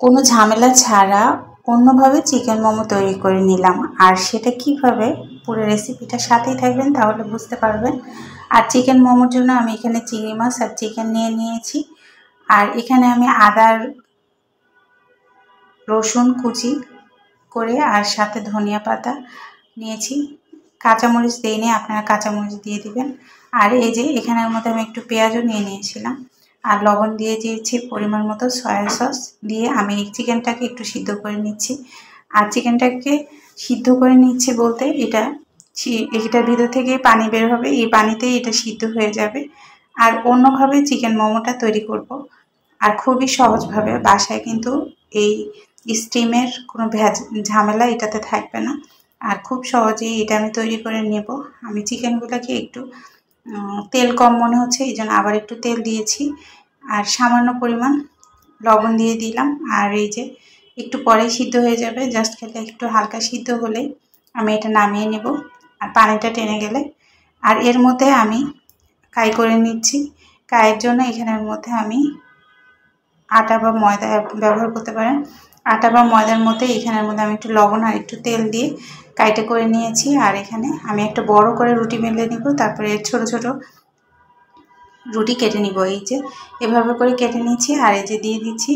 কোনো ঝামেলা ছাড়া অন্যভাবে চিকেন মোমো তৈরি করে নিলাম। আর সেটা কিভাবে, পুরো রেসিপিটার সাথেই থাকবেন, তাহলে বুঝতে পারবেন। আর চিকেন মোমোর জন্য আমি এখানে চিংড়ি মাছ আর চিকেন নিয়ে নিয়েছি। আর এখানে আমি আদা রসুন কুচি করে আর সাথে ধনিয়া পাতা নিয়েছি। কাঁচামরিচ দিইনি, আপনারা কাঁচামরিচ দিয়ে দিবেন। আর এই যে এখানের মধ্যে আমি একটু পেঁয়াজও নিয়ে নিয়েছিলাম। আর লবণ দিয়ে দিয়েছি পরিমাণ মতো, সয়া সস দিয়ে আমি চিকেনটাকে একটু সিদ্ধ করে নিচ্ছি। আর চিকেনটাকে সিদ্ধ করে নিচ্ছি বলতে এটার ভিতর থেকে পানি বের হবে, এই পানিতেই এটা সিদ্ধ হয়ে যাবে। আর অন্যভাবে চিকেন মোমোটা তৈরি করব। আর খুবই সহজভাবে বাসায় কিন্তু এই স্টিমের কোনো ঝামেলা এটাতে থাকবে না। আর খুব সহজেই এটা আমি তৈরি করে নেব। আমি চিকেনগুলোকে একটু তেল কম মনে হচ্ছে, এই জন্য আবার একটু তেল দিয়েছি। আর সামান্য পরিমাণ লবণ দিয়ে দিলাম। আর এই যে একটু পরেই সিদ্ধ হয়ে যাবে, জাস্ট খেলে একটু হালকা সিদ্ধ হলেই আমি এটা নামিয়ে নেব। আর পানিটা টেনে গেলে, আর এর মধ্যে আমি কাই করে নিচ্ছি। কাইয়ের জন্য এখানের মধ্যে আমি আটা বা ময়দা ব্যবহার করতে পারেন। আটা বা ময়দার মধ্যে এখানের মধ্যে আমি একটু লবণ আর একটু তেল দিয়ে কাইটে করে নিয়েছি। আর এখানে আমি একটা বড় করে রুটি বেলে নিব, তারপরে ছোট ছোট রুটি কেটে নিব। এই যে এভাবে করে কেটে নিচ্ছি, আর এই যে দিয়ে দিচ্ছি।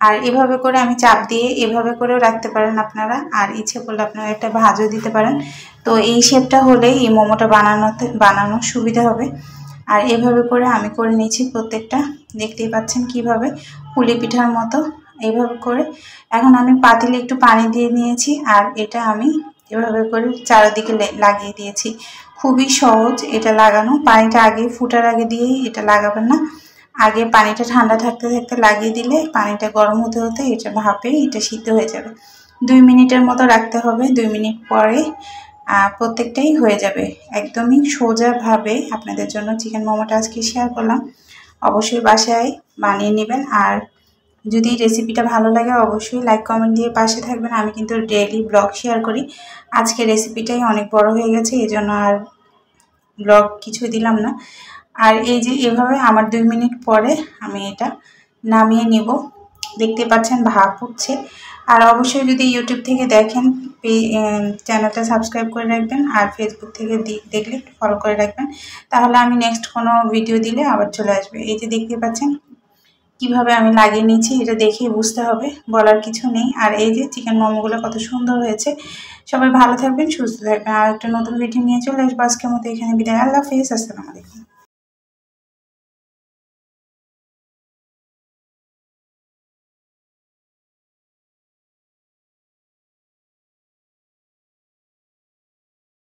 আর এভাবে করে আমি চাপ দিয়ে এভাবে করেও রাখতে পারেন আপনারা। আর ইচ্ছে করলে আপনারা একটা ভাজও দিতে পারেন। তো এই শেপটা হলে এই মোমোটা বানানোর সুবিধা হবে। আর এভাবে করে আমি করে নিয়েছি প্রত্যেকটা। দেখতেই পাচ্ছেন কিভাবে পুলি পিঠার মতো এইভাবে করে। এখন আমি পাতিলে একটু পানি দিয়ে নিয়েছি, আর এটা আমি এভাবে করে চারিদিকে লাগিয়ে দিয়েছি। খুবই সহজ এটা লাগানো। পানিটা আগে ফুটার আগে দিয়েই এটা লাগাবেন না, আগে পানিটা ঠান্ডা থাকতে থাকতে লাগিয়ে দিলে পানিটা গরম হতে হতে এটা ভাপে এটা সিদ্ধ হয়ে যাবে। 2 মিনিটের মতো রাখতে হবে। 2 মিনিট পরে প্রত্যেকটাই হয়ে যাবে। একদমই সোজাভাবে আপনাদের জন্য চিকেন মোমোটা আজকে শেয়ার করলাম। অবশ্যই বাসায় বানিয়ে নেবেন। আর যদি রেসিপিটা ভালো লাগে অবশ্যই লাইক কমেন্ট দিয়ে পাশে থাকবেন। আমি কিন্তু ডেইলি ব্লগ শেয়ার করি। আজকে রেসিপিটাই অনেক বড় হয়ে গেছে, এই জন্য আর ব্লগ কিছু দিলাম না। আর এই যে এভাবে আমার 2 মিনিট পরে আমি এটা নামিয়ে নেব। দেখতে পাচ্ছেন ভাপ উঠছে। আর অবশ্যই যদি ইউটিউব থেকে দেখেন চ্যানেলটা সাবস্ক্রাইব করে রাখবেন। আর ফেসবুক থেকে দেখলে একটু ফলো করে রাখবেন, তাহলে আমি নেক্সট কোনো ভিডিও দিলে আবার চলে আসবে। এই যে দেখতে পাচ্ছেন কিভাবে আমি লাগিয়ে নিয়েছি, এটা দেখেই বুঝতে হবে, বলার কিছু নেই। আর এই যে চিকেন মোমোগুলো কত সুন্দর হয়েছে। সবাই ভালো থাকবেন, সুস্থ থাকবেন। আর একটা নতুন ভিডিও নিয়ে চলে আসবো। আজকের মতো এখানে বিদায়। আল্লাহ হাফেজ, আসসালামু আলাইকুম।